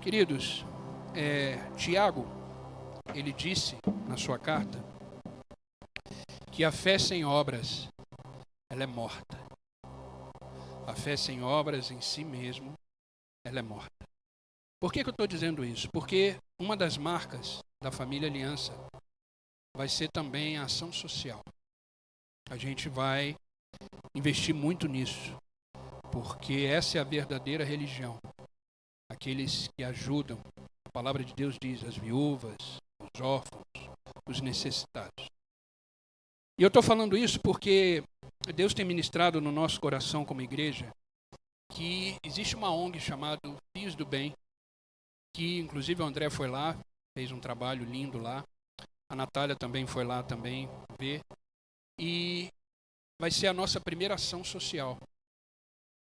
Queridos, Tiago, ele disse na sua carta que a fé sem obras, ela é morta. A fé sem obras em si mesmo, ela é morta. Por que eu estou dizendo isso? Porque uma das marcas da família Aliança vai ser também a ação social. A gente vai investir muito nisso, porque essa é a verdadeira religião. Aqueles que ajudam, a palavra de Deus diz, as viúvas, os órfãos, os necessitados. E eu estou falando isso porque Deus tem ministrado no nosso coração como igreja que existe uma ONG chamada Fios do Bem, que inclusive o André foi lá, fez um trabalho lindo lá. A Natália também foi lá também ver. E vai ser a nossa primeira ação social,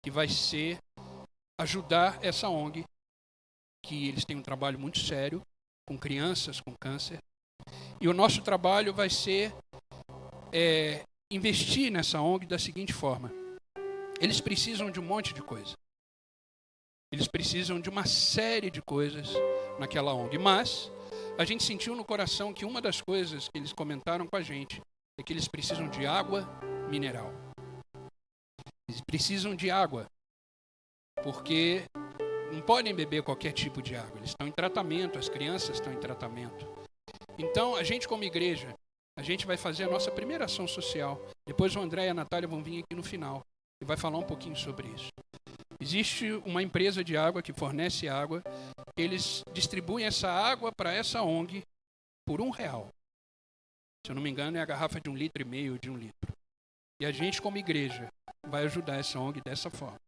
que vai ser ajudar essa ONG, que eles têm um trabalho muito sério com crianças com câncer. E o nosso trabalho vai ser investir nessa ONG da seguinte forma. Eles precisam de um monte de coisa. Eles precisam de uma série de coisas naquela ONG. Mas a gente sentiu no coração que uma das coisas que eles comentaram com a gente é que eles precisam de água mineral. Eles precisam de água, porque não podem beber qualquer tipo de água. Eles estão em tratamento, as crianças estão em tratamento. Então, a gente como igreja, a gente vai fazer a nossa primeira ação social. Depois o André e a Natália vão vir aqui no final e vai falar um pouquinho sobre isso. Existe uma empresa de água que fornece água. Eles distribuem essa água para essa ONG por R$1. Se eu não me engano, é a garrafa de 1,5 litro, de 1 litro. E a gente, como igreja, vai ajudar essa ONG dessa forma.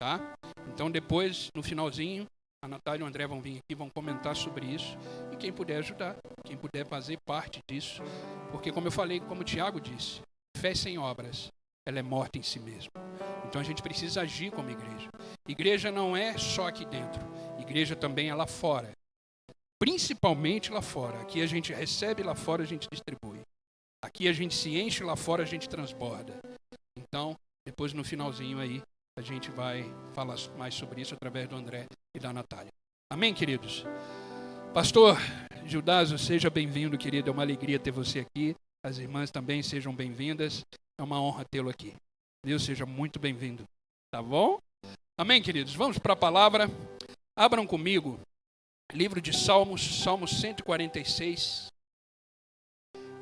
Tá? Então, depois, no finalzinho, a Natália e o André vão vir aqui, vão comentar sobre isso. E quem puder ajudar, quem puder fazer parte disso. Porque, como eu falei, como o Tiago disse, fé sem obras, ela é morta em si mesma. Então, a gente precisa agir como igreja. Igreja não é só aqui dentro. Igreja também é lá fora. Principalmente lá fora. Aqui a gente recebe, lá fora a gente distribui. Aqui a gente se enche, lá fora a gente transborda. Então, depois no finalzinho aí, a gente vai falar mais sobre isso através do André e da Natália. Amém, queridos? Pastor Gildásio, seja bem-vindo, querido. É uma alegria ter você aqui. As irmãs também sejam bem-vindas. É uma honra tê-lo aqui. Deus seja muito bem-vindo. Tá bom? Amém, queridos? Vamos para a palavra. Abram comigo. Livro de Salmos, Salmo 146,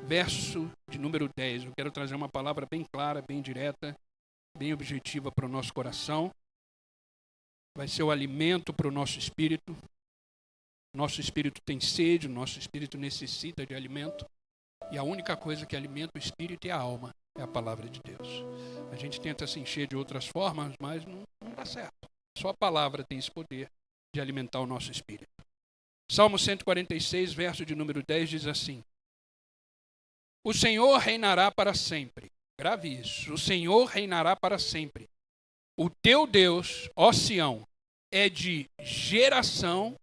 verso de número 10. Eu quero trazer uma palavra bem clara, bem direta, bem objetiva para o nosso coração. Vai ser o alimento para o nosso espírito. Nosso espírito tem sede, nosso espírito necessita de alimento. E a única coisa que alimenta o espírito e a alma é a palavra de Deus. A gente tenta se encher de outras formas, mas não dá certo. Só a palavra tem esse poder de alimentar o nosso espírito. Salmo 146, verso de número 10 diz assim: O Senhor reinará para sempre. Grave isso. O Senhor reinará para sempre. O teu Deus, ó Sião, é de geração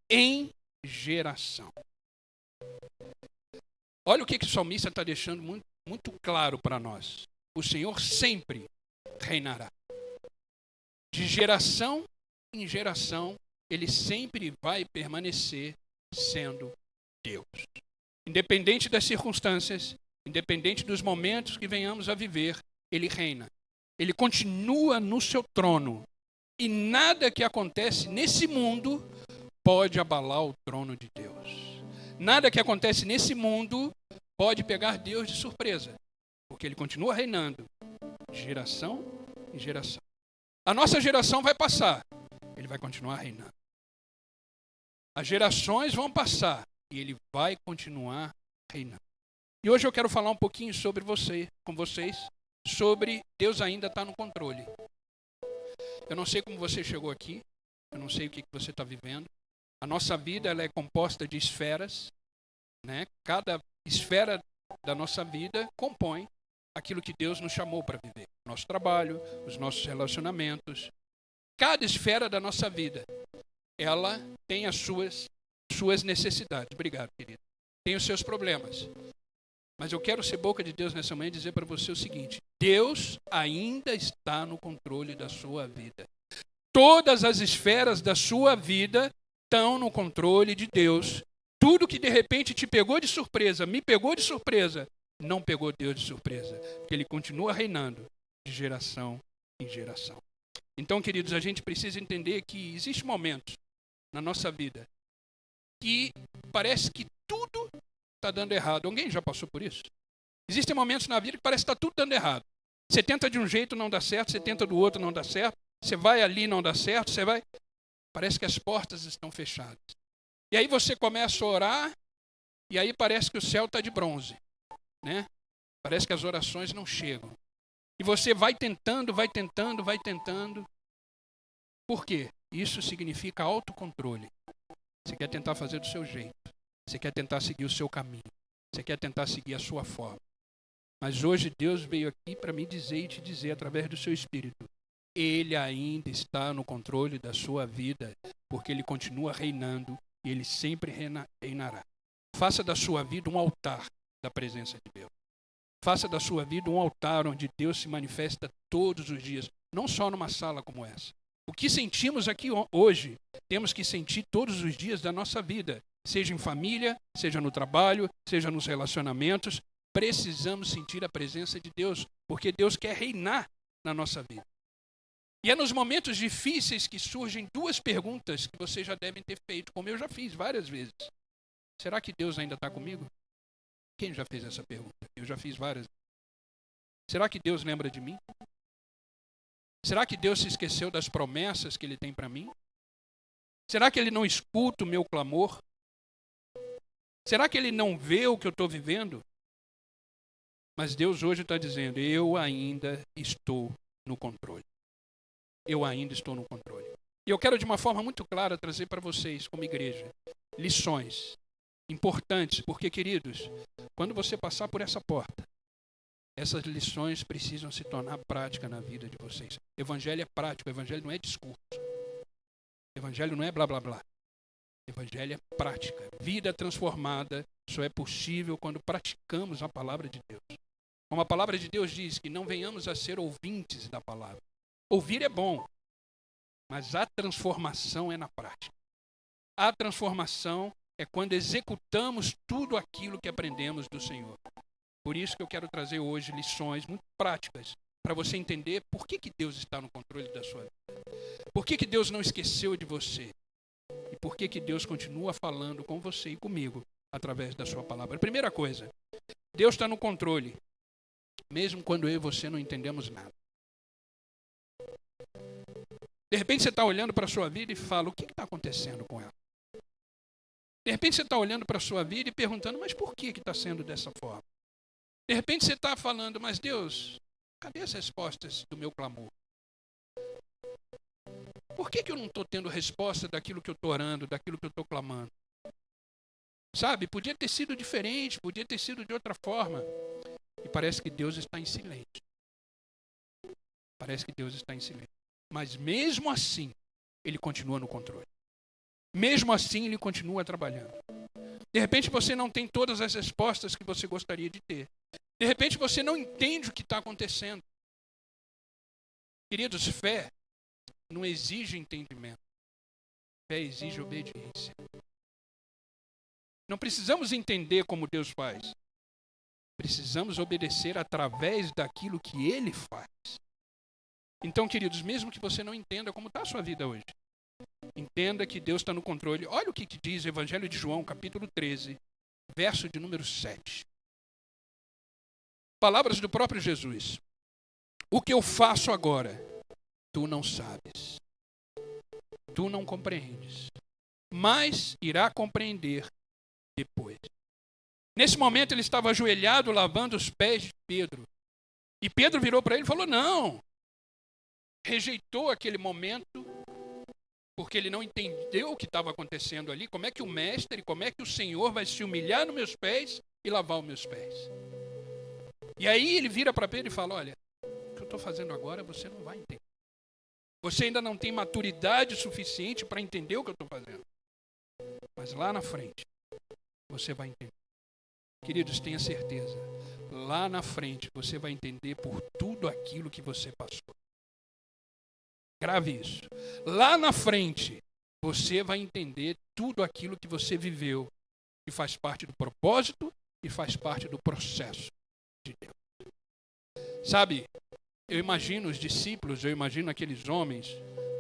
em geração. Olha o que o salmista está deixando muito claro para nós. O Senhor sempre reinará. De geração em geração, Ele sempre vai permanecer sendo Deus. Independente das circunstâncias, independente dos momentos que venhamos a viver, Ele reina. Ele continua no seu trono. E nada que acontece nesse mundo pode abalar o trono de Deus. Nada que acontece nesse mundo pode pegar Deus de surpresa. Porque Ele continua reinando de geração em geração. A nossa geração vai passar. Ele vai continuar reinando. As gerações vão passar e Ele vai continuar reinando. E hoje eu quero falar um pouquinho sobre com vocês, sobre Deus ainda está no controle. Eu não sei como você chegou aqui, eu não sei o que você está vivendo. A nossa vida ela é composta de esferas, né? Cada esfera da nossa vida compõe aquilo que Deus nos chamou para viver. Nosso trabalho, os nossos relacionamentos. Cada esfera da nossa vida, ela tem as suas necessidades. Obrigado, querido. Tem os seus problemas. Mas eu quero ser boca de Deus nessa manhã e dizer para você o seguinte: Deus ainda está no controle da sua vida. Todas as esferas da sua vida estão no controle de Deus. Tudo que de repente te pegou de surpresa, me pegou de surpresa, não pegou Deus de surpresa, porque Ele continua reinando de geração em geração. Então, queridos, a gente precisa entender que existem momentos na nossa vida que parece que tudo está dando errado. Alguém já passou por isso? Existem momentos na vida que parece que está tudo dando errado. Você tenta de um jeito, não dá certo, você tenta do outro, não dá certo, você vai ali, não dá certo, você vai... Parece que as portas estão fechadas. E aí você começa a orar, e aí parece que o céu está de bronze, né? Parece que as orações não chegam. E você vai tentando, vai tentando, vai tentando. Por quê? Isso significa autocontrole. Você quer tentar fazer do seu jeito. Você quer tentar seguir o seu caminho. Você quer tentar seguir a sua forma. Mas hoje Deus veio aqui para me dizer e te dizer através do seu Espírito. Ele ainda está no controle da sua vida, porque Ele continua reinando e Ele sempre reinará. Faça da sua vida um altar da presença de Deus. Faça da sua vida um altar onde Deus se manifesta todos os dias, não só numa sala como essa. O que sentimos aqui hoje, temos que sentir todos os dias da nossa vida, seja em família, seja no trabalho, seja nos relacionamentos. Precisamos sentir a presença de Deus, porque Deus quer reinar na nossa vida. E é nos momentos difíceis que surgem duas perguntas que vocês já devem ter feito, como eu já fiz várias vezes. Será que Deus ainda está comigo? Quem já fez essa pergunta? Eu já fiz várias. Será que Deus lembra de mim? Será que Deus se esqueceu das promessas que Ele tem para mim? Será que Ele não escuta o meu clamor? Será que Ele não vê o que eu estou vivendo? Mas Deus hoje está dizendo, eu ainda estou no controle. Eu ainda estou no controle. E eu quero de uma forma muito clara trazer para vocês, como igreja, lições importantes, porque, queridos, quando você passar por essa porta, essas lições precisam se tornar prática na vida de vocês. Evangelho é prático, evangelho não é discurso. Evangelho não é blá blá blá. Evangelho é prática. Vida transformada só é possível quando praticamos a palavra de Deus. Como a palavra de Deus diz, que não venhamos a ser ouvintes da palavra. Ouvir é bom, mas a transformação é na prática. A transformação é quando executamos tudo aquilo que aprendemos do Senhor. Por isso que eu quero trazer hoje lições muito práticas para você entender por que Deus está no controle da sua vida. Por que Deus não esqueceu de você. E por que Deus continua falando com você e comigo através da sua palavra. Primeira coisa, Deus está no controle, mesmo quando eu e você não entendemos nada. De repente você está olhando para a sua vida e fala, o que está acontecendo com ela? De repente você está olhando para a sua vida e perguntando, mas por que está sendo dessa forma? De repente você está falando, mas Deus, cadê as respostas do meu clamor? Por que eu não estou tendo resposta daquilo que eu estou orando, daquilo que eu estou clamando? Sabe, podia ter sido diferente, podia ter sido de outra forma. E parece que Deus está em silêncio. Parece que Deus está em silêncio. Mas mesmo assim, Ele continua no controle. Mesmo assim, Ele continua trabalhando. De repente você não tem todas as respostas que você gostaria de ter. De repente você não entende o que está acontecendo. Queridos, fé não exige entendimento. Fé exige obediência. Não precisamos entender como Deus faz. Precisamos obedecer através daquilo que Ele faz. Então, queridos, mesmo que você não entenda como está a sua vida hoje, entenda que Deus está no controle. Olha o que diz o Evangelho de João, capítulo 13, verso de número 7. Palavras do próprio Jesus. O que eu faço agora, tu não sabes. Tu não compreendes. Mas irá compreender depois. Nesse momento ele estava ajoelhado, lavando os pés de Pedro. E Pedro virou para ele e falou, não. Rejeitou aquele momento, porque ele não entendeu o que estava acontecendo ali. Como é que o mestre, como é que o Senhor vai se humilhar nos meus pés e lavar os meus pés? E aí ele vira para Pedro e fala, olha, o que eu estou fazendo agora você não vai entender. Você ainda não tem maturidade suficiente para entender o que eu estou fazendo. Mas lá na frente, você vai entender. Queridos, tenha certeza. Lá na frente, você vai entender por tudo aquilo que você passou. Grave isso. lá na frente, você vai entender tudo aquilo que você viveu, que faz parte do propósito e faz parte do processo de Deus. Sabe, eu imagino os discípulos, eu imagino aqueles homens,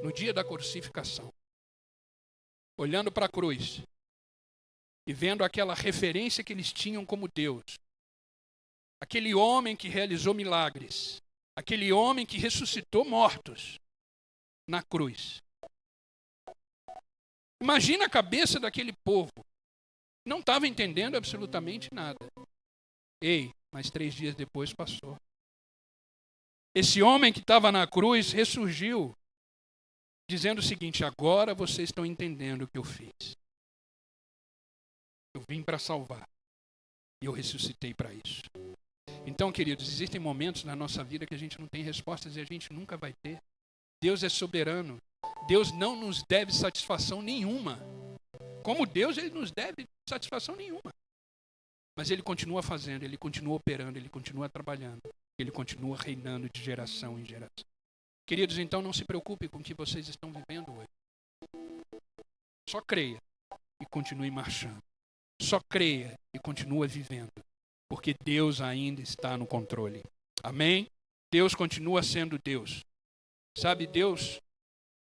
no dia da crucificação, olhando para a cruz e vendo aquela referência que eles tinham como Deus. Aquele homem que realizou milagres, aquele homem que ressuscitou mortos na cruz. Imagina a cabeça daquele povo. Não estava entendendo absolutamente nada. Ei, mas 3 dias depois passou. Esse homem que estava na cruz ressurgiu, dizendo o seguinte: agora vocês estão entendendo o que eu fiz. Eu vim para salvar. E eu ressuscitei para isso. Então, queridos, existem momentos na nossa vida que a gente não tem respostas e a gente nunca vai ter. Deus é soberano. Deus não nos deve satisfação nenhuma. Como Deus, Ele nos deve satisfação nenhuma. Mas Ele continua fazendo, Ele continua operando, Ele continua trabalhando. Ele continua reinando de geração em geração. Queridos, então não se preocupe com o que vocês estão vivendo hoje. Só creia e continue marchando. Só creia e continue vivendo. Porque Deus ainda está no controle. Amém? Deus continua sendo Deus. Sabe, Deus,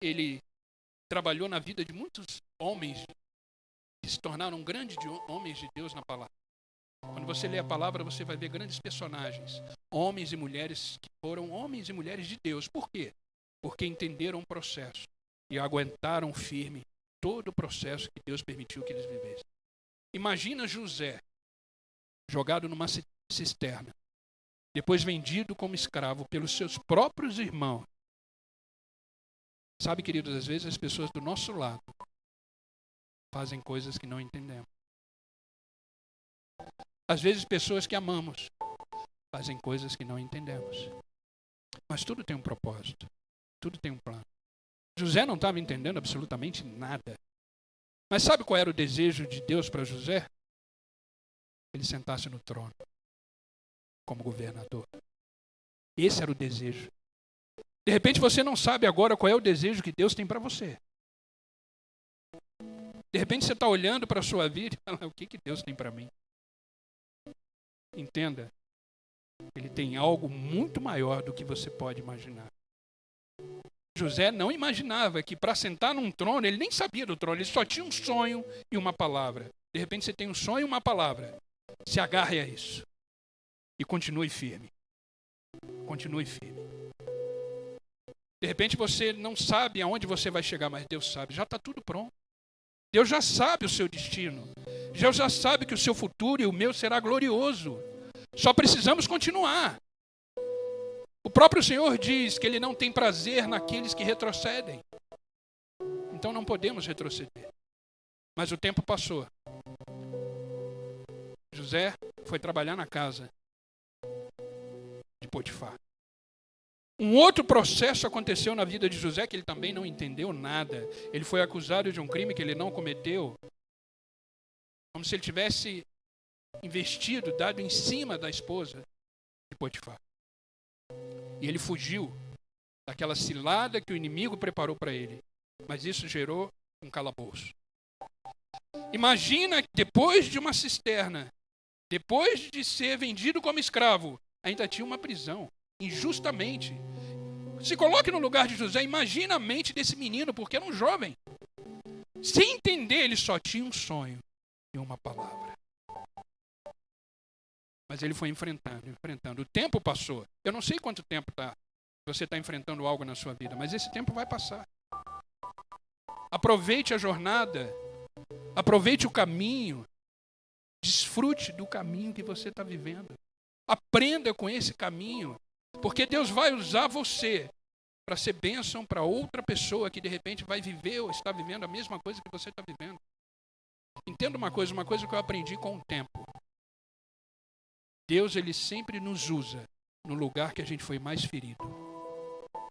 Ele trabalhou na vida de muitos homens que se tornaram grandes homens de Deus na palavra. Quando você lê a palavra, você vai ver grandes personagens. Homens e mulheres que foram homens e mulheres de Deus. Por quê? Porque entenderam o processo e aguentaram firme todo o processo que Deus permitiu que eles vivessem. Imagina José, jogado numa cisterna, depois vendido como escravo pelos seus próprios irmãos. Sabe, queridos, às vezes as pessoas do nosso lado fazem coisas que não entendemos. Às vezes pessoas que amamos fazem coisas que não entendemos. Mas tudo tem um propósito. Tudo tem um plano. José não estava entendendo absolutamente nada. Mas sabe qual era o desejo de Deus para José? Ele sentasse no trono como governador. Esse era o desejo. De repente você não sabe agora qual é o desejo que Deus tem para você. De repente você está olhando para a sua vida e fala: o que Deus tem para mim? Entenda, Ele tem algo muito maior do que você pode imaginar. José não imaginava que para sentar num trono, ele nem sabia do trono, ele só tinha um sonho e uma palavra. De repente você tem um sonho e uma palavra. Se agarre a isso. E continue firme. Continue firme. De repente você não sabe aonde você vai chegar, mas Deus sabe. Já está tudo pronto. Deus já sabe o seu destino. Deus já sabe que o seu futuro e o meu será glorioso. Só precisamos continuar. O próprio Senhor diz que Ele não tem prazer naqueles que retrocedem. Então não podemos retroceder. Mas o tempo passou. José foi trabalhar na casa de Potifar. Um outro processo aconteceu na vida de José que ele também não entendeu nada. Ele foi acusado de um crime que ele não cometeu. Como se ele tivesse investido, dado em cima da esposa de Potifar. E ele fugiu daquela cilada que o inimigo preparou para ele. Mas isso gerou um calabouço. Imagina que depois de uma cisterna, depois de ser vendido como escravo, ainda tinha uma prisão, injustamente. Se coloque no lugar de José, imagina a mente desse menino, porque era um jovem. Sem entender, ele só tinha um sonho e uma palavra. Mas ele foi enfrentando. O tempo passou. Eu não sei quanto tempo você está enfrentando algo na sua vida, mas esse tempo vai passar. Aproveite a jornada. Aproveite o caminho. Desfrute do caminho que você está vivendo. Aprenda com esse caminho. Porque Deus vai usar você para ser bênção para outra pessoa que de repente vai viver ou está vivendo a mesma coisa que você está vivendo. Entenda uma coisa que eu aprendi com o tempo. Deus, Ele sempre nos usa no lugar que a gente foi mais ferido.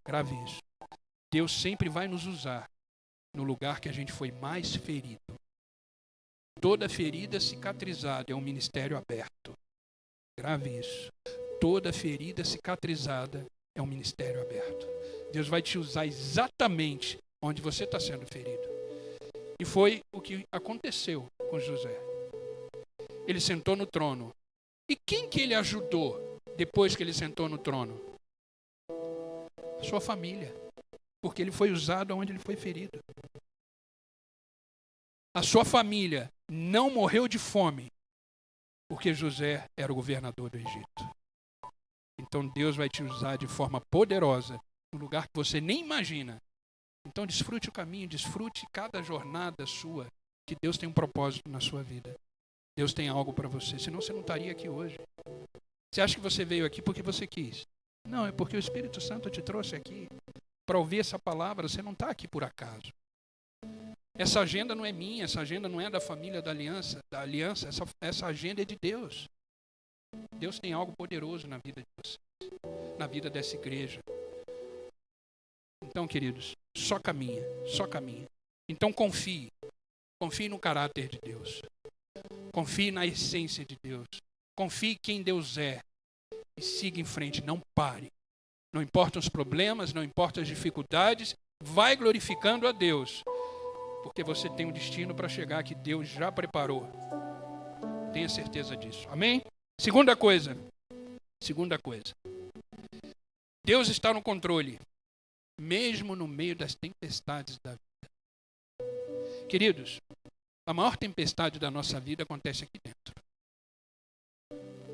Grave isso. Deus sempre vai nos usar no lugar que a gente foi mais ferido. Toda ferida cicatrizada é um ministério aberto. Grave isso. Toda ferida cicatrizada é um ministério aberto. Deus vai te usar exatamente onde você está sendo ferido. E foi o que aconteceu com José. Ele sentou no trono. E quem que ele ajudou depois que ele sentou no trono? A sua família. Porque ele foi usado onde ele foi ferido. A sua família não morreu de fome, porque José era o governador do Egito. Então Deus vai te usar de forma poderosa, no lugar que você nem imagina. Então desfrute o caminho, desfrute cada jornada sua, que Deus tem um propósito na sua vida. Deus tem algo para você, senão você não estaria aqui hoje. Você acha que você veio aqui porque você quis? Não, é porque o Espírito Santo te trouxe aqui para ouvir essa palavra. Você não está aqui por acaso. Essa agenda não é minha, essa agenda não é da família da aliança, essa agenda é de Deus. Deus tem algo poderoso na vida de vocês, na vida dessa igreja. Então, queridos, só caminha, só caminha. Então confie no caráter de Deus. Confie na essência de Deus. Confie quem Deus é e siga em frente, não pare. Não importam os problemas, não importam as dificuldades, vai glorificando a Deus. Porque você tem um destino para chegar que Deus já preparou. Tenha certeza disso. Amém? Segunda coisa. Deus está no controle, mesmo no meio das tempestades da vida. Queridos, a maior tempestade da nossa vida acontece aqui dentro.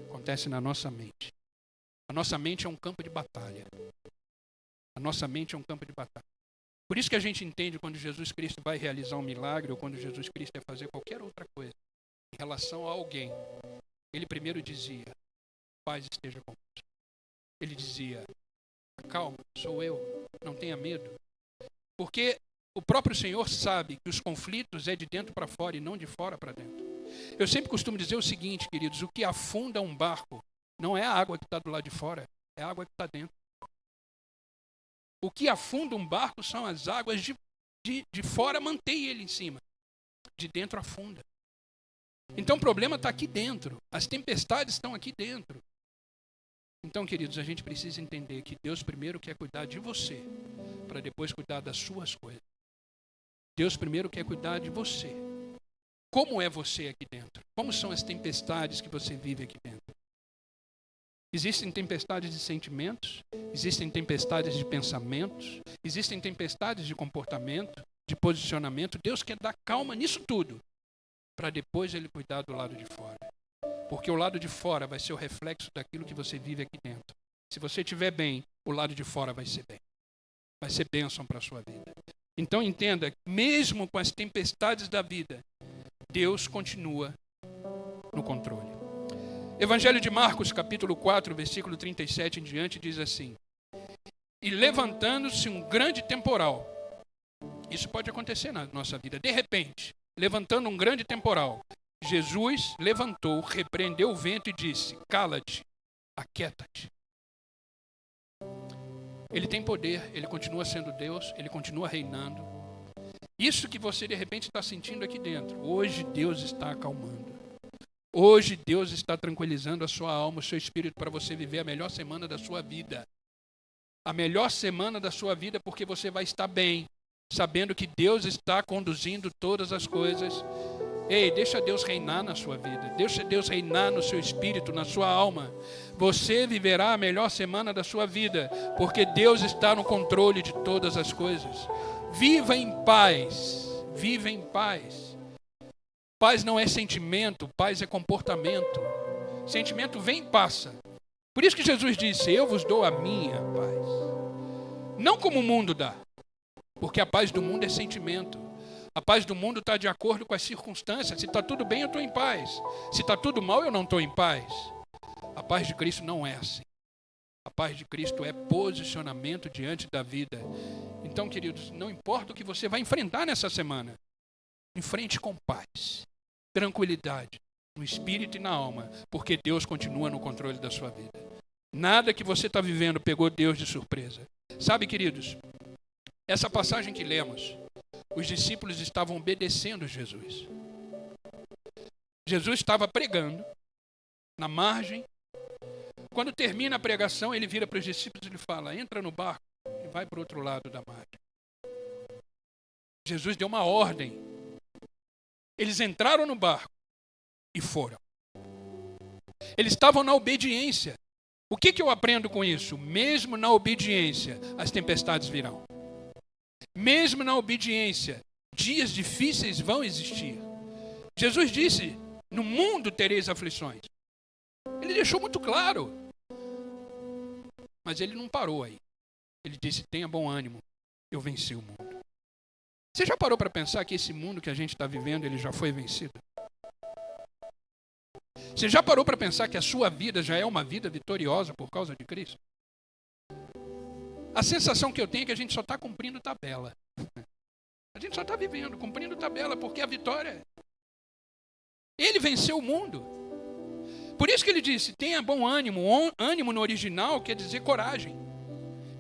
Acontece na nossa mente. A nossa mente é um campo de batalha. A nossa mente é um campo de batalha. Por isso que a gente entende quando Jesus Cristo vai realizar um milagre ou quando Jesus Cristo vai fazer qualquer outra coisa em relação a alguém. Ele primeiro dizia, paz esteja convosco. Ele dizia, calma, sou eu, não tenha medo. Porque o próprio Senhor sabe que os conflitos é de dentro para fora e não de fora para dentro. Eu sempre costumo dizer o seguinte, queridos, o que afunda um barco não é a água que está do lado de fora, é a água que está dentro. O que afunda um barco são as águas de fora, mantém ele em cima. De dentro afunda. Então o problema está aqui dentro. As tempestades estão aqui dentro. Então, queridos, a gente precisa entender que Deus primeiro quer cuidar de você, para depois cuidar das suas coisas. Deus primeiro quer cuidar de você. Como é você aqui dentro? Como são as tempestades que você vive aqui dentro? Existem tempestades de sentimentos, existem tempestades de pensamentos, existem tempestades de comportamento, de posicionamento. Deus quer dar calma nisso tudo, para depois Ele cuidar do lado de fora. Porque o lado de fora vai ser o reflexo daquilo que você vive aqui dentro. Se você estiver bem, o lado de fora vai ser bem. Vai ser bênção para a sua vida. Então entenda, mesmo com as tempestades da vida, Deus continua no controle. Evangelho de Marcos, capítulo 4, versículo 37 em diante, diz assim: e levantando-se um grande temporal. Isso pode acontecer na nossa vida. De repente, levantando um grande temporal, Jesus levantou, repreendeu o vento e disse: cala-te, aquieta-te. Ele tem poder, ele continua sendo Deus, ele continua reinando. Isso que você de repente está sentindo aqui dentro, hoje Deus está acalmando. Hoje Deus está tranquilizando a sua alma, o seu espírito, para você viver a melhor semana da sua vida. A melhor semana da sua vida, porque você vai estar bem, sabendo que Deus está conduzindo todas as coisas. Ei, deixa Deus reinar na sua vida. Deixa Deus reinar no seu espírito, na sua alma. Você viverá a melhor semana da sua vida, porque Deus está no controle de todas as coisas. Viva em paz. Viva em paz. Paz não é sentimento, paz é comportamento. Sentimento vem e passa. Por isso que Jesus disse: eu vos dou a minha paz. Não como o mundo dá. Porque a paz do mundo é sentimento. A paz do mundo está de acordo com as circunstâncias. Se está tudo bem, eu estou em paz. Se está tudo mal, eu não estou em paz. A paz de Cristo não é assim. A paz de Cristo é posicionamento diante da vida. Então, queridos, não importa o que você vai enfrentar nessa semana, enfrente com paz, tranquilidade, no espírito e na alma, porque Deus continua no controle da sua vida. Nada que você está vivendo pegou Deus de surpresa. Sabe, queridos, essa passagem que lemos, os discípulos estavam obedecendo Jesus. Jesus estava pregando na margem. Quando termina a pregação, ele vira para os discípulos e ele fala: entra no barco e vai para o outro lado da margem. Jesus deu uma ordem. Eles entraram no barco e foram. Eles estavam na obediência. O que eu aprendo com isso? Mesmo na obediência, as tempestades virão. Mesmo na obediência, dias difíceis vão existir. Jesus disse, no mundo tereis aflições. Ele deixou muito claro. Mas ele não parou aí. Ele disse, tenha bom ânimo, eu venci o mundo. Você já parou para pensar que esse mundo que a gente está vivendo, ele já foi vencido? Você já parou para pensar que a sua vida já é uma vida vitoriosa por causa de Cristo? A sensação que eu tenho é que a gente só está cumprindo tabela. A gente só está vivendo, cumprindo tabela, porque a vitória... Ele venceu o mundo. Por isso que ele disse, tenha bom ânimo. Ânimo no original quer dizer coragem.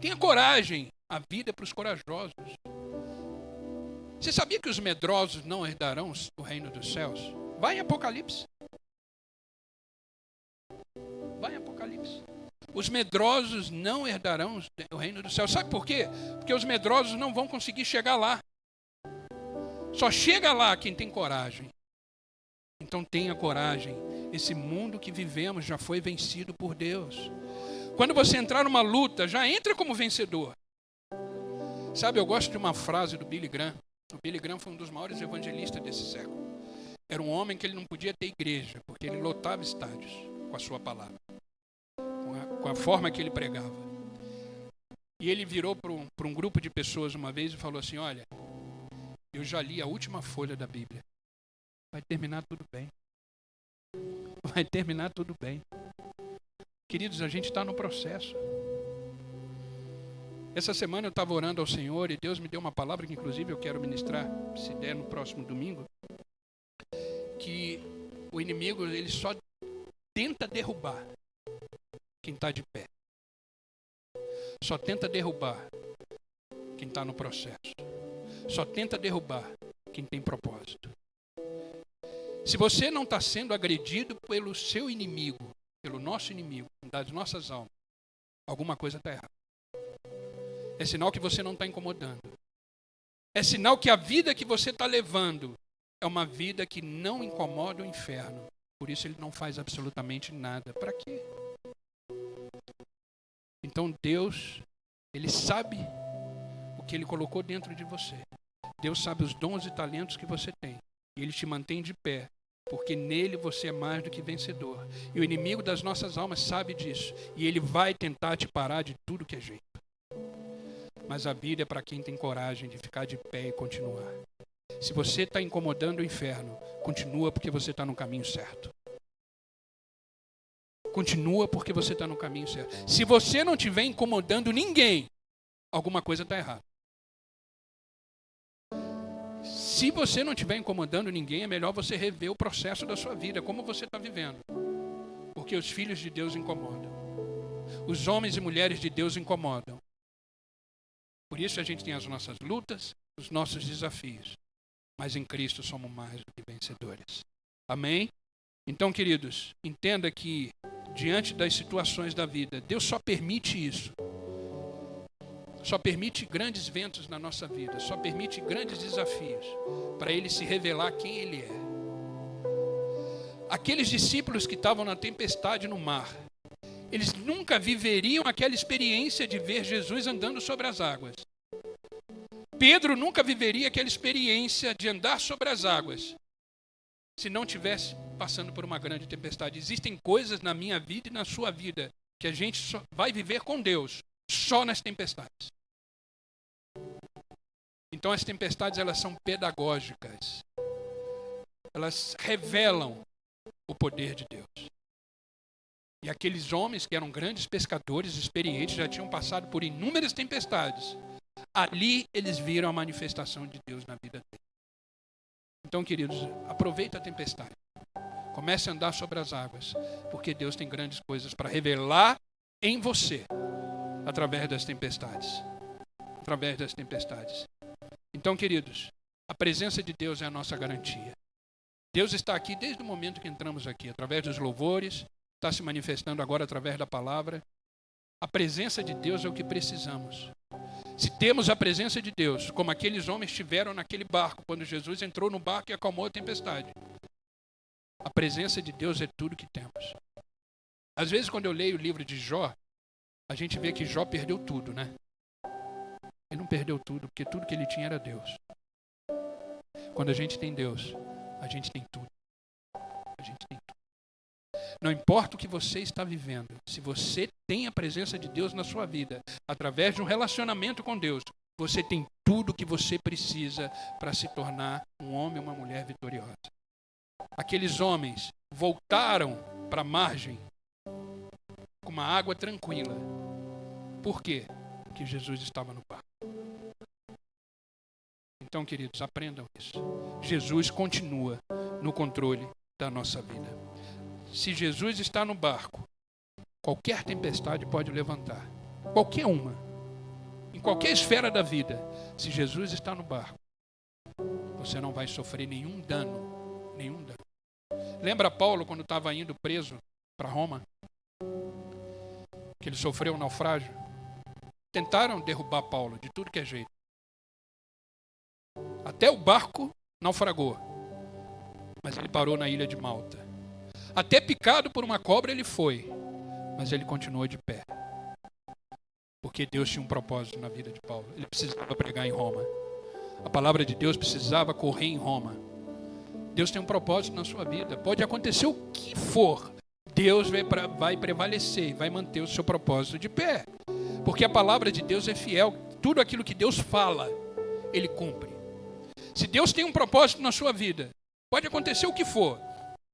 Tenha coragem. A vida é para os corajosos. Você sabia que os medrosos não herdarão o reino dos céus? Vai em Apocalipse. Vai em Apocalipse. Os medrosos não herdarão o reino dos céus. Sabe por quê? Porque os medrosos não vão conseguir chegar lá. Só chega lá quem tem coragem. Então tenha coragem. Esse mundo que vivemos já foi vencido por Deus. Quando você entrar numa luta, já entra como vencedor. Sabe, eu gosto de uma frase do Billy Graham. O Billy Graham foi um dos maiores evangelistas desse século. Era um homem que ele não podia ter igreja, porque ele lotava estádios com a sua palavra, com a forma que ele pregava. E ele virou para um grupo de pessoas uma vez e falou assim, olha, eu já li a última folha da Bíblia. Vai terminar tudo bem. Vai terminar tudo bem. Queridos, a gente está no processo. Essa semana eu estava orando ao Senhor e Deus me deu uma palavra que inclusive eu quero ministrar, se der no próximo domingo, que o inimigo ele só tenta derrubar quem está de pé. Só tenta derrubar quem está no processo. Só tenta derrubar quem tem propósito. Se você não está sendo agredido pelo seu inimigo, pelo nosso inimigo, das nossas almas, alguma coisa está errada. É sinal que você não está incomodando. É sinal que a vida que você está levando é uma vida que não incomoda o inferno. Por isso ele não faz absolutamente nada. Para quê? Então Deus, Ele sabe o que Ele colocou dentro de você. Deus sabe os dons e talentos que você tem. E Ele te mantém de pé. Porque nele você é mais do que vencedor. E o inimigo das nossas almas sabe disso. E ele vai tentar te parar de tudo que é jeito. Mas a vida é para quem tem coragem de ficar de pé e continuar. Se você está incomodando o inferno, continua porque você está no caminho certo. Continua porque você está no caminho certo. Se você não estiver incomodando ninguém, alguma coisa está errada. Se você não estiver incomodando ninguém, é melhor você rever o processo da sua vida, como você está vivendo. Porque os filhos de Deus incomodam. Os homens e mulheres de Deus incomodam. Por isso a gente tem as nossas lutas, os nossos desafios. Mas em Cristo somos mais do que vencedores. Amém? Então, queridos, entenda que diante das situações da vida, Deus só permite isso. Só permite grandes ventos na nossa vida. Só permite grandes desafios para Ele se revelar quem Ele é. Aqueles discípulos que estavam na tempestade no mar, eles nunca viveriam aquela experiência de ver Jesus andando sobre as águas. Pedro nunca viveria aquela experiência de andar sobre as águas se não tivesse passando por uma grande tempestade. Existem coisas na minha vida e na sua vida que a gente só vai viver com Deus só nas tempestades. Então as tempestades elas são pedagógicas. Elas revelam o poder de Deus. E aqueles homens que eram grandes pescadores, experientes, já tinham passado por inúmeras tempestades. Ali eles viram a manifestação de Deus na vida deles. Então, queridos, aproveita a tempestade. Comece a andar sobre as águas, porque Deus tem grandes coisas para revelar em você, através das tempestades. Através das tempestades. Então, queridos, a presença de Deus é a nossa garantia. Deus está aqui desde o momento que entramos aqui, através dos louvores, está se manifestando agora através da palavra. A presença de Deus é o que precisamos. Se temos a presença de Deus, como aqueles homens tiveram naquele barco, quando Jesus entrou no barco e acalmou a tempestade, a presença de Deus é tudo que temos. Às vezes, quando eu leio o livro de Jó, a gente vê que Jó perdeu tudo, né? Ele não perdeu tudo, porque tudo que ele tinha era Deus. Quando a gente tem Deus, a gente tem tudo. A gente tem tudo. Não importa o que você está vivendo, se você tem a presença de Deus na sua vida, através de um relacionamento com Deus, você tem tudo o que você precisa para se tornar um homem ou uma mulher vitoriosa. Aqueles homens voltaram para a margem com uma água tranquila. Por quê? Porque Jesus estava no barco. Então, queridos, aprendam isso. Jesus continua no controle da nossa vida. Se Jesus está no barco, qualquer tempestade pode levantar. Qualquer uma. Em qualquer esfera da vida. Se Jesus está no barco, você não vai sofrer nenhum dano. Nenhum dano. Lembra Paulo quando estava indo preso para Roma? Que ele sofreu um naufrágio? Tentaram derrubar Paulo de tudo que é jeito. Até o barco naufragou. Mas ele parou na ilha de Malta. Até picado por uma cobra ele foi. Mas ele continuou de pé. Porque Deus tinha um propósito na vida de Paulo. Ele precisava pregar em Roma. A palavra de Deus precisava correr em Roma. Deus tem um propósito na sua vida. Pode acontecer o que for. Deus vai prevalecer, vai manter o seu propósito de pé. Porque a palavra de Deus é fiel. Tudo aquilo que Deus fala, Ele cumpre. Se Deus tem um propósito na sua vida, pode acontecer o que for,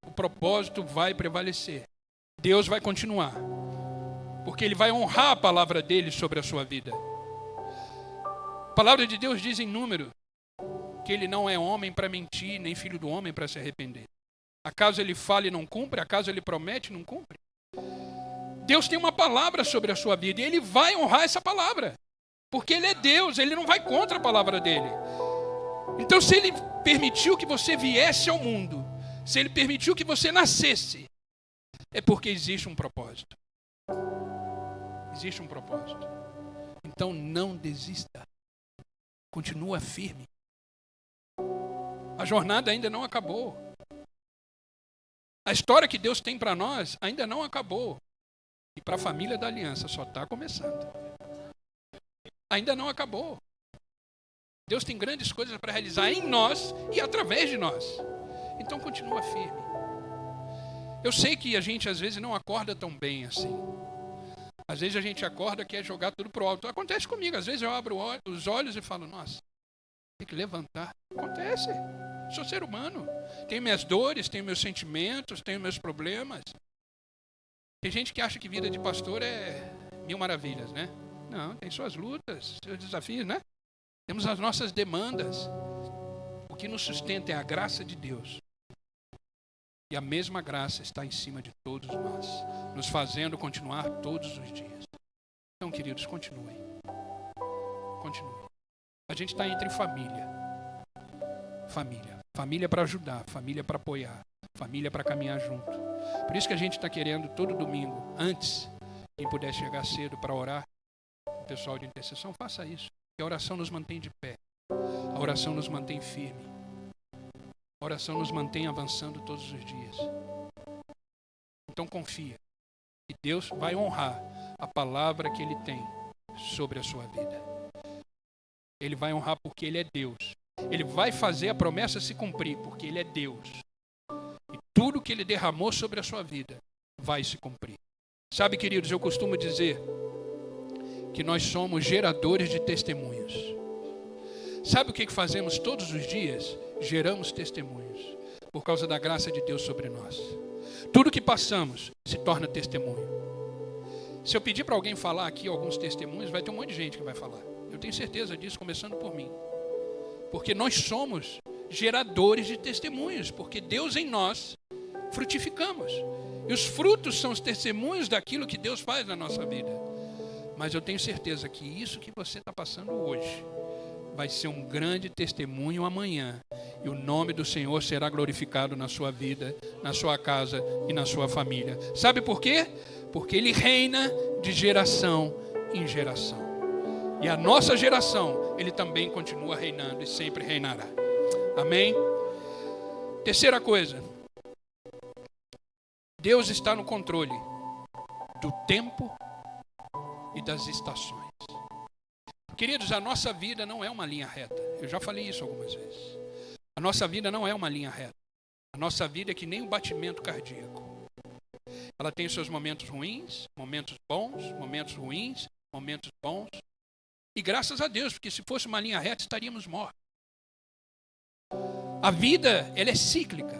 o propósito vai prevalecer. Deus vai continuar. Porque Ele vai honrar a palavra dEle sobre a sua vida. A palavra de Deus diz em Número que Ele não é homem para mentir, nem filho do homem para se arrepender. Acaso Ele fala e não cumpre? Acaso Ele promete e não cumpre? Deus tem uma palavra sobre a sua vida e Ele vai honrar essa palavra. Porque Ele é Deus, Ele não vai contra a palavra dEle. Então, se Ele permitiu que você viesse ao mundo, se Ele permitiu que você nascesse, é porque existe um propósito. Existe um propósito. Então, não desista. Continua firme. A jornada ainda não acabou. A história que Deus tem para nós ainda não acabou. E para a família da aliança só está começando. Ainda não acabou. Deus tem grandes coisas para realizar em nós e através de nós. Então continua firme. Eu sei que a gente às vezes não acorda tão bem assim. Às vezes a gente acorda e quer jogar tudo pro alto. Acontece comigo. Às vezes eu abro os olhos e falo, nossa, tem que levantar. Acontece. Sou ser humano. Tenho minhas dores, tenho meus sentimentos, tenho meus problemas. Tem gente que acha que vida de pastor é mil maravilhas, né? Não, tem suas lutas, seus desafios, né? Temos as nossas demandas. O que nos sustenta é a graça de Deus. E a mesma graça está em cima de todos nós, nos fazendo continuar todos os dias. Então, queridos, continuem. Continuem. A gente está entre família. Família. Família para ajudar, família para apoiar, família para caminhar junto. Por isso que a gente está querendo todo domingo, antes, quem puder chegar cedo para orar, o pessoal de intercessão, faça isso. Porque a oração nos mantém de pé. A oração nos mantém firme. A oração nos mantém avançando todos os dias. Então confia que Deus vai honrar a palavra que Ele tem sobre a sua vida. Ele vai honrar porque Ele é Deus. Ele vai fazer a promessa se cumprir porque Ele é Deus. E tudo que Ele derramou sobre a sua vida vai se cumprir. Sabe, queridos, eu costumo dizer que nós somos geradores de testemunhos. Sabe o que fazemos todos os dias? Geramos testemunhos por causa da graça de Deus sobre nós. Tudo que passamos se torna testemunho. Se eu pedir para alguém falar aqui alguns testemunhos, vai ter um monte de gente que vai falar. Eu tenho certeza disso, começando por mim. Porque nós somos geradores de testemunhos, porque Deus em nós frutificamos. E os frutos são os testemunhos daquilo que Deus faz na nossa vida. Mas eu tenho certeza que isso que você está passando hoje vai ser um grande testemunho amanhã. E o nome do Senhor será glorificado na sua vida, na sua casa e na sua família. Sabe por quê? Porque Ele reina de geração em geração. E a nossa geração, ele também continua reinando e sempre reinará. Amém? Terceira coisa. Deus está no controle do tempo e das estações. Queridos, a nossa vida não é uma linha reta. Eu já falei isso algumas vezes. A nossa vida não é uma linha reta. A nossa vida é que nem um batimento cardíaco. Ela tem seus momentos ruins, momentos bons, momentos ruins, momentos bons. E graças a Deus, porque se fosse uma linha reta, estaríamos mortos. A vida, ela é cíclica.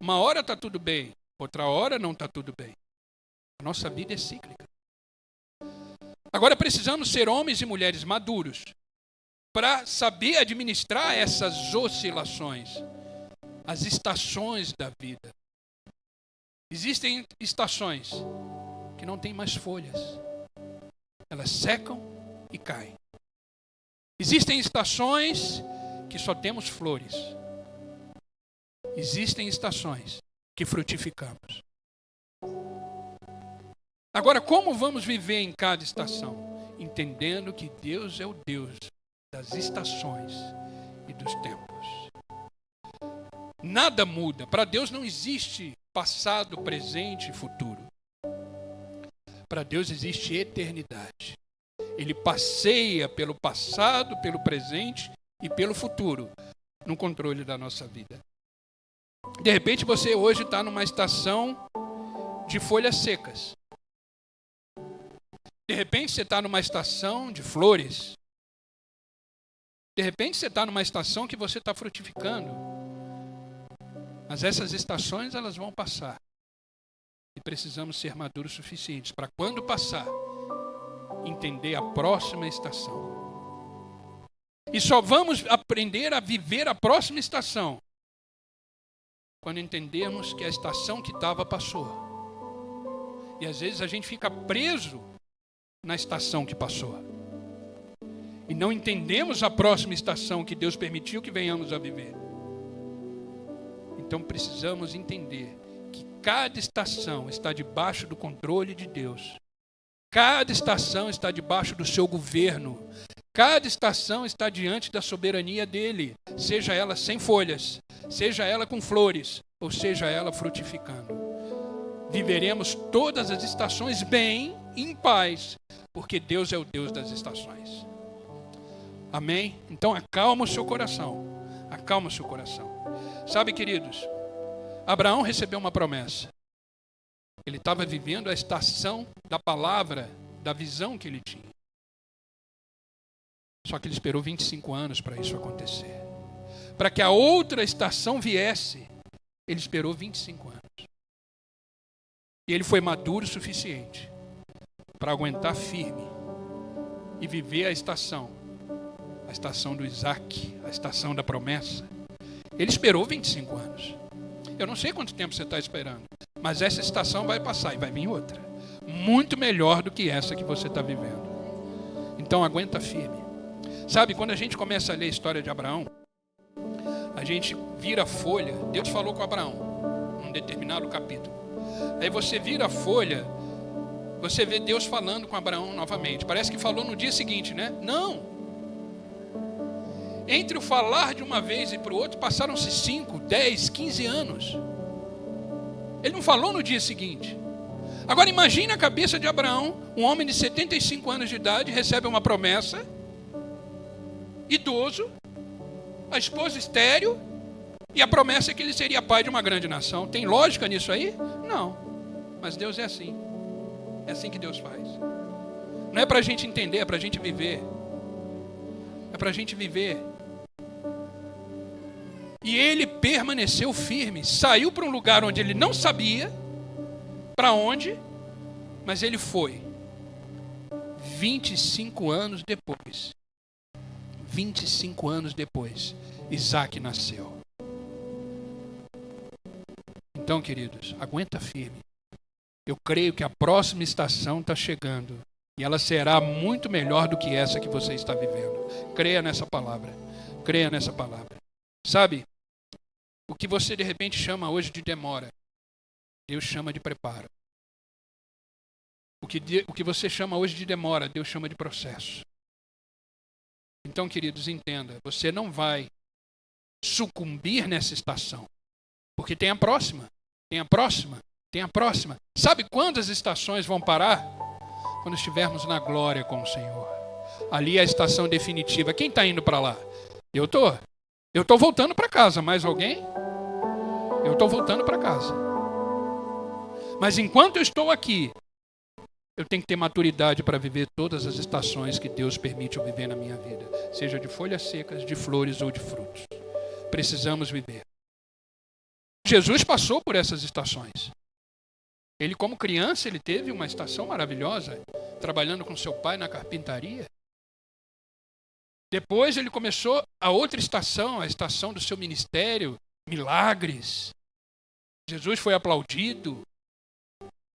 Uma hora está tudo bem, outra hora não está tudo bem. A nossa vida é cíclica. Agora precisamos ser homens e mulheres maduros para saber administrar essas oscilações, as estações da vida. Existem estações que não têm mais folhas. Elas secam e caem. Existem estações que só temos flores. Existem estações que frutificamos. Agora, como vamos viver em cada estação? Entendendo que Deus é o Deus das estações e dos tempos. Nada muda. Para Deus não existe passado, presente e futuro. Para Deus existe eternidade. Ele passeia pelo passado, pelo presente e pelo futuro no controle da nossa vida. De repente você hoje está numa estação de folhas secas. De repente você está numa estação de flores. De repente você está numa estação que você está frutificando. Mas essas estações, elas vão passar. E precisamos ser maduros suficientes para, quando passar, entender a próxima estação. E só vamos aprender a viver a próxima estação quando entendermos que a estação que estava passou. E às vezes a gente fica preso na estação que passou. E não entendemos a próxima estação que Deus permitiu que venhamos a viver. Então precisamos entender que cada estação está debaixo do controle de Deus. Cada estação está debaixo do seu governo. Cada estação está diante da soberania dele. Seja ela sem folhas, seja ela com flores, ou seja ela frutificando. Viveremos todas as estações bem, em paz, porque Deus é o Deus das estações. Amém? Então acalma o seu coração. Acalma o seu coração. Sabe, queridos, Abraão recebeu uma promessa. Ele estava vivendo a estação da palavra, da visão que ele tinha. Só que ele esperou 25 anos para isso acontecer. Para que a outra estação viesse, ele esperou 25 anos. E ele foi maduro o suficiente para aguentar firme e viver a estação do Isaac, a estação da promessa. Ele esperou 25 anos. Eu não sei quanto tempo você está esperando, mas essa estação vai passar e vai vir outra, muito melhor do que essa que você está vivendo. Então aguenta firme. Sabe, quando a gente começa a ler a história de Abraão, a gente vira a folha. Deus falou com Abraão num determinado capítulo. Aí você vira a folha, você vê Deus falando com Abraão novamente. Parece que falou no dia seguinte, né? Não. Entre o falar de uma vez e para o outro, passaram-se 5, 10, 15 anos. Ele não falou no dia seguinte. Agora imagine a cabeça de Abraão, um homem de 75 anos de idade, recebe uma promessa, idoso, a esposa estéril, e a promessa é que ele seria pai de uma grande nação. Tem lógica nisso aí? Não. Mas Deus é assim. É assim que Deus faz. Não é para a gente entender, é para a gente viver. É para a gente viver. E ele permaneceu firme. Saiu para um lugar onde ele não sabia para onde, mas ele foi. 25 anos depois. 25 anos depois, Isaac nasceu. Então, queridos, aguenta firme. Eu creio que a próxima estação está chegando. E ela será muito melhor do que essa que você está vivendo. Creia nessa palavra. Creia nessa palavra. Sabe, o que você de repente chama hoje de demora, Deus chama de preparo. O que você chama hoje de demora, Deus chama de processo. Então, queridos, entenda, você não vai sucumbir nessa estação, porque tem a próxima, tem a próxima, tem a próxima. Sabe quantas estações vão parar? Quando estivermos na glória com o Senhor. Ali é a estação definitiva. Quem está indo para lá? Eu estou voltando para casa. Mais alguém? Eu estou voltando para casa. Mas enquanto eu estou aqui, eu tenho que ter maturidade para viver todas as estações que Deus permite eu viver na minha vida. Seja de folhas secas, de flores ou de frutos. Precisamos viver. Jesus passou por essas estações. Ele, como criança, ele teve uma estação maravilhosa, trabalhando com seu pai na carpintaria. Depois ele começou a outra estação, a estação do seu ministério, milagres. Jesus foi aplaudido.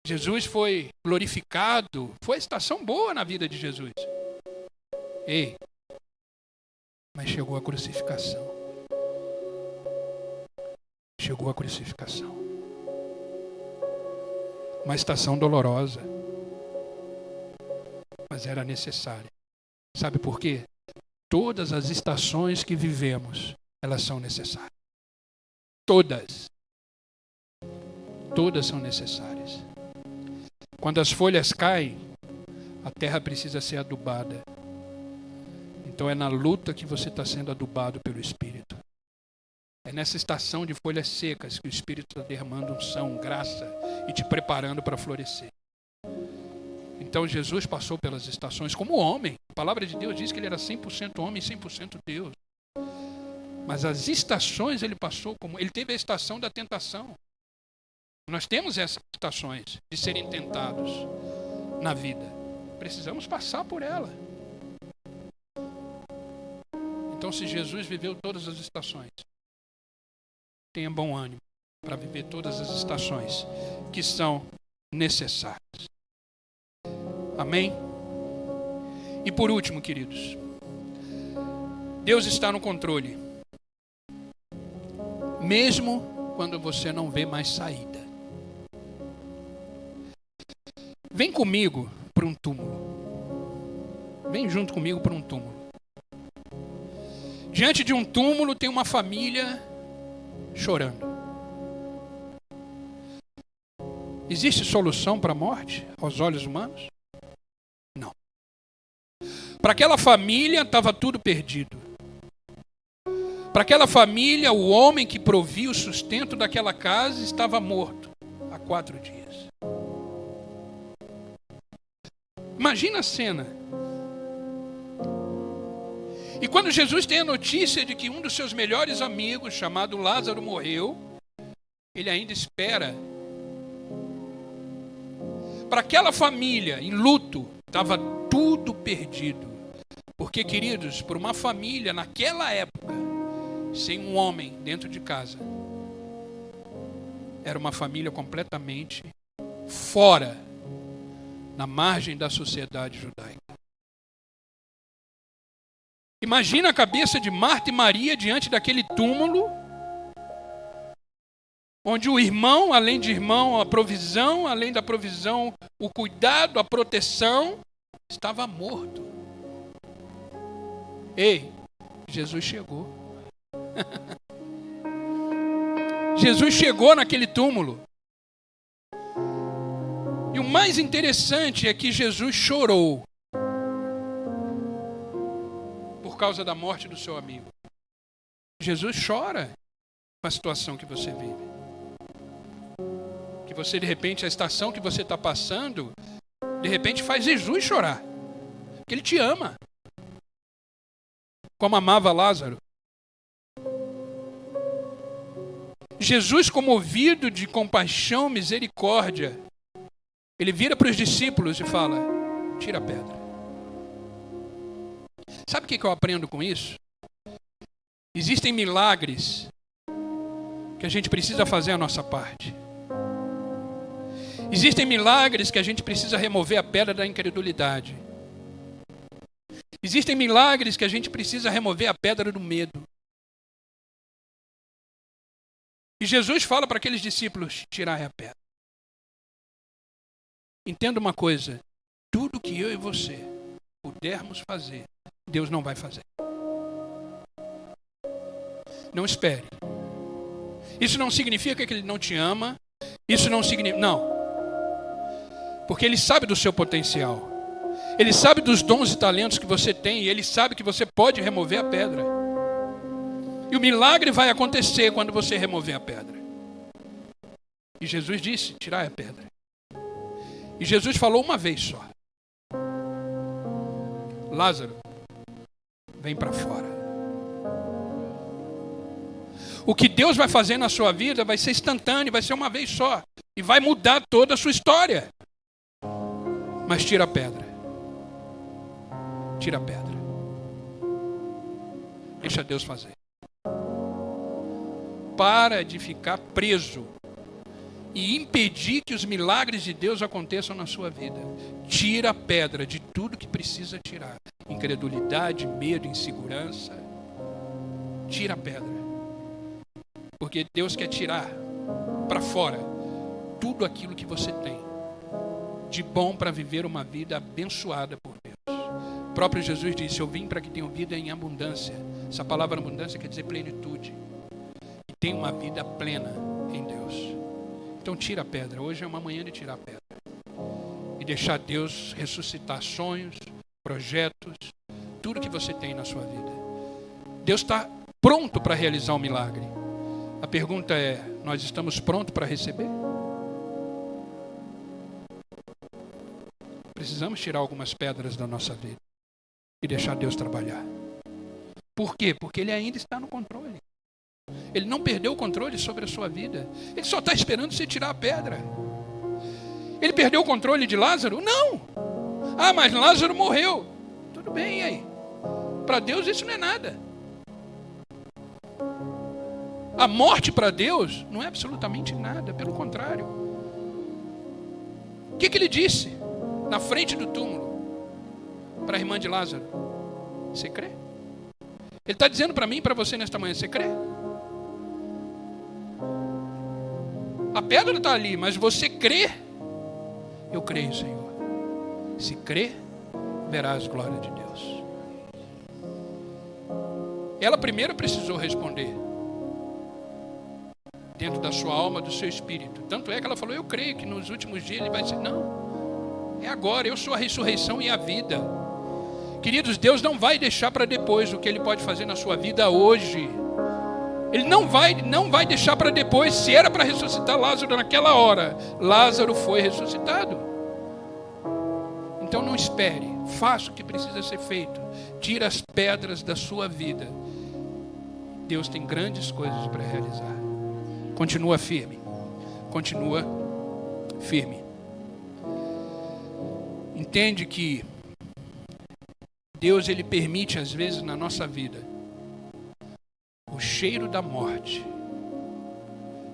Jesus foi glorificado. Foi a estação boa na vida de Jesus. Ei, mas chegou a crucificação. Chegou a crucificação. Uma estação dolorosa. Mas era necessária. Sabe por quê? Todas as estações que vivemos, elas são necessárias. Todas. Todas são necessárias. Quando as folhas caem, a terra precisa ser adubada. Então é na luta que você está sendo adubado pelo Espírito. É nessa estação de folhas secas que o Espírito está derramando unção, graça e te preparando para florescer. Então Jesus passou pelas estações como homem. A palavra de Deus diz que ele era 100% homem e 100% Deus. Mas as estações ele passou como... Ele teve a estação da tentação. Nós temos essas estações de serem tentados na vida. Precisamos passar por ela. Então, se Jesus viveu todas as estações, tenha bom ânimo para viver todas as estações que são necessárias. Amém? E por último, queridos, Deus está no controle. Mesmo quando você não vê mais saída. Vem comigo para um túmulo. Vem junto comigo para um túmulo. Diante de um túmulo tem uma família chorando. Existe solução para a morte aos olhos humanos? Não. Para aquela família estava tudo perdido. Para aquela família, o homem que provia o sustento daquela casa estava morto há 4 dias. Imagina a cena. E quando Jesus tem a notícia de que um dos seus melhores amigos, chamado Lázaro, morreu, ele ainda espera. Para aquela família em luto, estava tudo perdido. Porque, queridos, por uma família naquela época, sem um homem dentro de casa, era uma família completamente fora, na margem da sociedade judaica. Imagina a cabeça de Marta e Maria diante daquele túmulo, onde o irmão, além de irmão, a provisão, além da provisão, o cuidado, a proteção, estava morto. Ei, Jesus chegou. Jesus chegou naquele túmulo. E o mais interessante é que Jesus chorou por causa da morte do seu amigo. Jesus chora com a situação que você vive. Que você, de repente, a estação que você está passando, de repente faz Jesus chorar. Porque ele te ama. Como amava Lázaro. Jesus, comovido de compaixão, misericórdia, ele vira para os discípulos e fala: tira a pedra. Sabe o que eu aprendo com isso? Existem milagres que a gente precisa fazer a nossa parte. Existem milagres que a gente precisa remover a pedra da incredulidade. Existem milagres que a gente precisa remover a pedra do medo. E Jesus fala para aqueles discípulos: tirai a pedra. Entenda uma coisa: tudo que eu e você pudermos fazer, Deus não vai fazer. Não espere. Isso não significa que ele não te ama. Isso não significa... Não. Porque ele sabe do seu potencial. Ele sabe dos dons e talentos que você tem. E ele sabe que você pode remover a pedra. E o milagre vai acontecer quando você remover a pedra. E Jesus disse, tirai a pedra. E Jesus falou uma vez só. Lázaro, vem para fora. O que Deus vai fazer na sua vida vai ser instantâneo, vai ser uma vez só. E vai mudar toda a sua história. Mas tira a pedra. Tira a pedra. Deixa Deus fazer. Para de ficar preso e impedir que os milagres de Deus aconteçam na sua vida. Tira a pedra de tudo que precisa tirar. Incredulidade, medo, insegurança. Tira a pedra. Porque Deus quer tirar para fora tudo aquilo que você tem de bom para viver uma vida abençoada por Deus. O próprio Jesus disse, eu vim para que tenham vida em abundância. Essa palavra abundância quer dizer plenitude. E tenha uma vida plena em Deus. Então tira a pedra. Hoje é uma manhã de tirar a pedra. E deixar Deus ressuscitar sonhos, projetos, tudo que você tem na sua vida. Deus está pronto para realizar o milagre. A pergunta é, nós estamos prontos para receber? Precisamos tirar algumas pedras da nossa vida e deixar Deus trabalhar. Por quê? Porque Ele ainda está no controle. Ele não perdeu o controle sobre a sua vida. Ele só está esperando você tirar a pedra. Ele perdeu o controle de Lázaro? Não! Ah, mas Lázaro morreu. Tudo bem, e aí? Para Deus isso não é nada. A morte para Deus não é absolutamente nada, pelo contrário. O que ele disse na frente do túmulo para a irmã de Lázaro? Você crê? Ele está dizendo para mim e para você nesta manhã, você crê? A pedra está ali, mas você crê? Eu creio, Senhor. Se crê, verás a glória de Deus. Ela primeiro precisou responder. Dentro da sua alma, do seu espírito. Tanto é que ela falou, eu creio que nos últimos dias ele vai ser... Não, é agora, eu sou a ressurreição e a vida. Queridos, Deus não vai deixar para depois o que Ele pode fazer na sua vida hoje. Ele não vai deixar para depois. Se era para ressuscitar Lázaro naquela hora, Lázaro foi ressuscitado. Então não espere, faça o que precisa ser feito. Tira as pedras da sua vida. Deus tem grandes coisas para realizar. Continua firme. Continua firme. Entende que Deus, Ele permite às vezes na nossa vida o cheiro da morte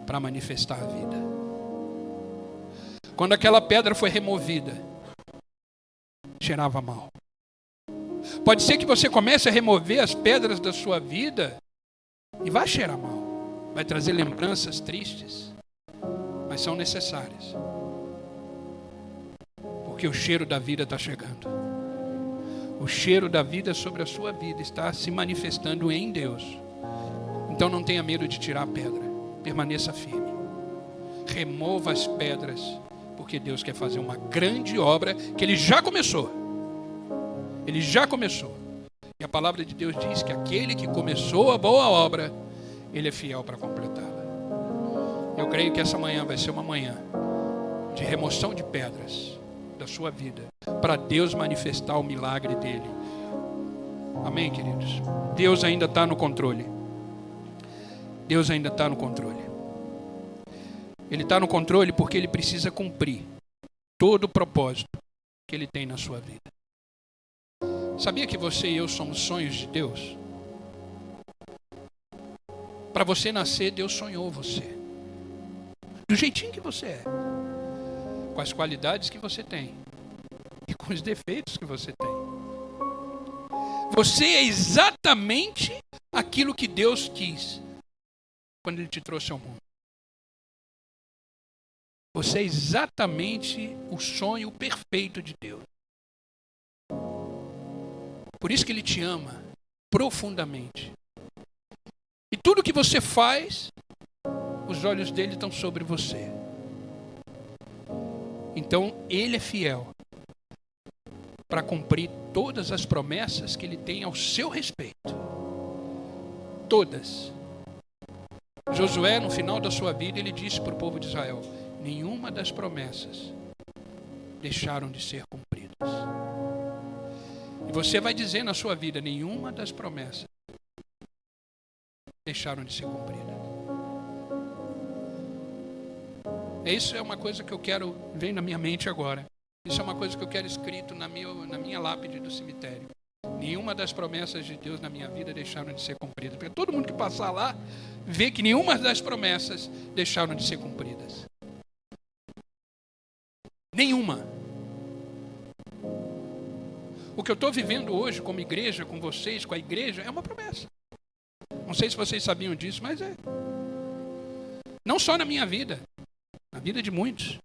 para manifestar a vida. Quando aquela pedra foi removida, cheirava mal. Pode ser que você comece a remover as pedras da sua vida e vai cheirar mal. Vai trazer lembranças tristes, mas são necessárias. Porque o cheiro da vida está chegando. O cheiro da vida sobre a sua vida está se manifestando em Deus. Então não tenha medo de tirar a pedra. Permaneça firme. Remova as pedras, porque Deus quer fazer uma grande obra que Ele já começou. Ele já começou. E a palavra de Deus diz que aquele que começou a boa obra, Ele é fiel para completá-la. Eu creio que essa manhã vai ser uma manhã de remoção de pedras da sua vida, para Deus manifestar o milagre dele. Amém, queridos? Deus ainda está no controle. Deus ainda está no controle. Ele está no controle porque Ele precisa cumprir todo o propósito que Ele tem na sua vida. Sabia que você e eu somos sonhos de Deus? Para você nascer, Deus sonhou você. Do jeitinho que você é. Com as qualidades que você tem. E com os defeitos que você tem. Você é exatamente aquilo que Deus quis quando Ele te trouxe ao mundo. Você é exatamente o sonho perfeito de Deus. Por isso que Ele te ama profundamente. E tudo que você faz, os olhos dele estão sobre você. Então, ele é fiel para cumprir todas as promessas que ele tem ao seu respeito. Todas. Josué, no final da sua vida, ele disse para o povo de Israel: nenhuma das promessas deixaram de ser cumpridas. E você vai dizer na sua vida: nenhuma das promessas deixaram de ser cumpridas. Isso é uma coisa que eu quero, vem na minha mente agora. Isso é uma coisa que eu quero escrito na minha lápide do cemitério. Nenhuma das promessas de Deus na minha vida deixaram de ser cumpridas. Porque todo mundo que passar lá, vê que nenhuma das promessas deixaram de ser cumpridas. Nenhuma. O que eu estou vivendo hoje como igreja, com vocês, com a igreja, é uma promessa. Não sei se vocês sabiam disso, mas é. Não só na minha vida, na vida de muitos.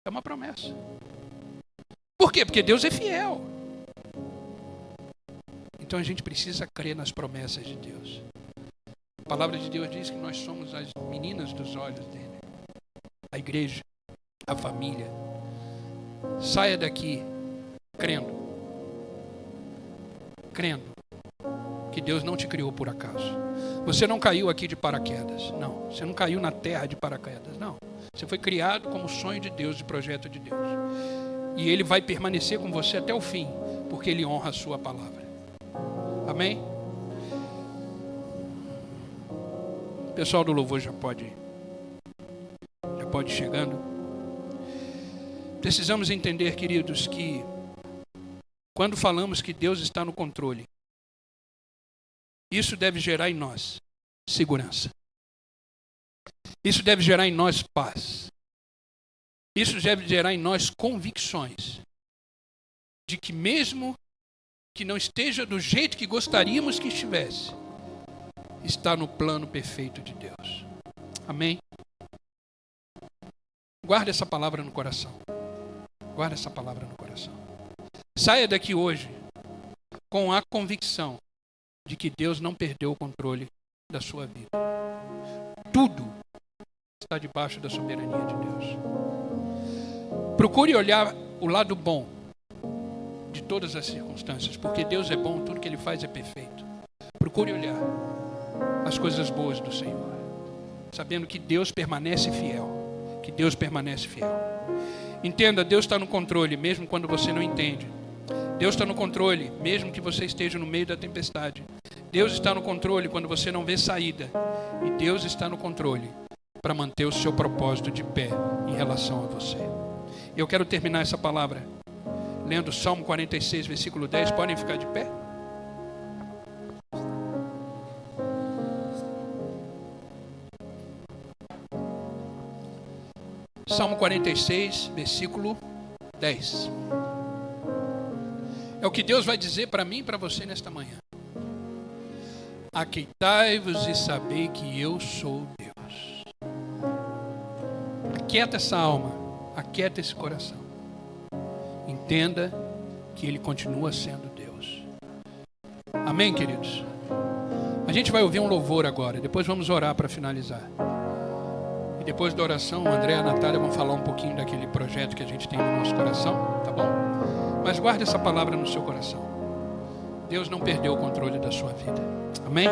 É uma promessa. Por quê? Porque Deus é fiel. Então a gente precisa crer nas promessas de Deus. A palavra de Deus diz que nós somos as meninas dos olhos dele. A igreja, a família. Saia daqui crendo. Crendo que Deus não te criou por acaso. Você não caiu aqui de paraquedas. Não. Você não caiu na terra de paraquedas. Não. Você foi criado como sonho de Deus, de projeto de Deus. E ele vai permanecer com você até o fim, porque ele honra a sua palavra. Amém? O pessoal do louvor já pode ir chegando. Precisamos entender, queridos, que quando falamos que Deus está no controle, isso deve gerar em nós segurança. Isso deve gerar em nós paz. Isso deve gerar em nós convicções de que mesmo que não esteja do jeito que gostaríamos que estivesse, está no plano perfeito de Deus. Amém? Guarda essa palavra no coração. Guarda essa palavra no coração. Saia daqui hoje com a convicção de que Deus não perdeu o controle da sua vida. Tudo está debaixo da soberania de Deus. Procure olhar o lado bom de todas as circunstâncias, porque Deus é bom, tudo que Ele faz é perfeito. Procure olhar as coisas boas do Senhor, sabendo que Deus permanece fiel. Que Deus permanece fiel. Entenda, Deus está no controle, mesmo quando você não entende. Deus está no controle, mesmo que você esteja no meio da tempestade. Deus está no controle quando você não vê saída. E Deus está no controle para manter o seu propósito de pé em relação a você. Eu quero terminar essa palavra lendo Salmo 46, versículo 10. Podem ficar de pé? Salmo 46, versículo 10. É o que Deus vai dizer para mim e para você nesta manhã. Aquietai-vos e sabei que eu sou Deus. Aquieta essa alma, aquieta esse coração. Entenda que Ele continua sendo Deus. Amém, queridos? A gente vai ouvir um louvor agora, depois vamos orar para finalizar. E depois da oração, o André e a Natália vão falar um pouquinho daquele projeto que a gente tem no nosso coração, tá bom? Mas guarde essa palavra no seu coração. Deus não perdeu o controle da sua vida. Amém?